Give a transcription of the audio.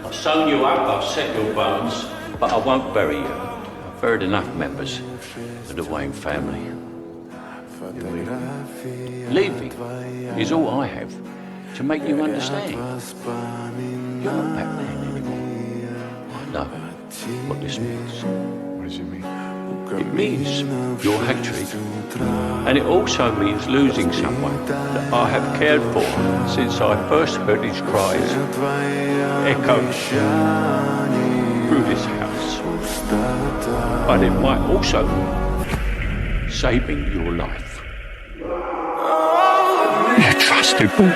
I've sewn you up, I've set your bones, but I won't bury you. I've buried enough members of the Wayne family. Leaving is all I have to make you understand. You're not that man anymore. I know what this means. What does it mean? It means your hatred, and it also means losing someone that I have cared for since I first heard his cries echo through this house. But it might also mean saving your life. You trusted me.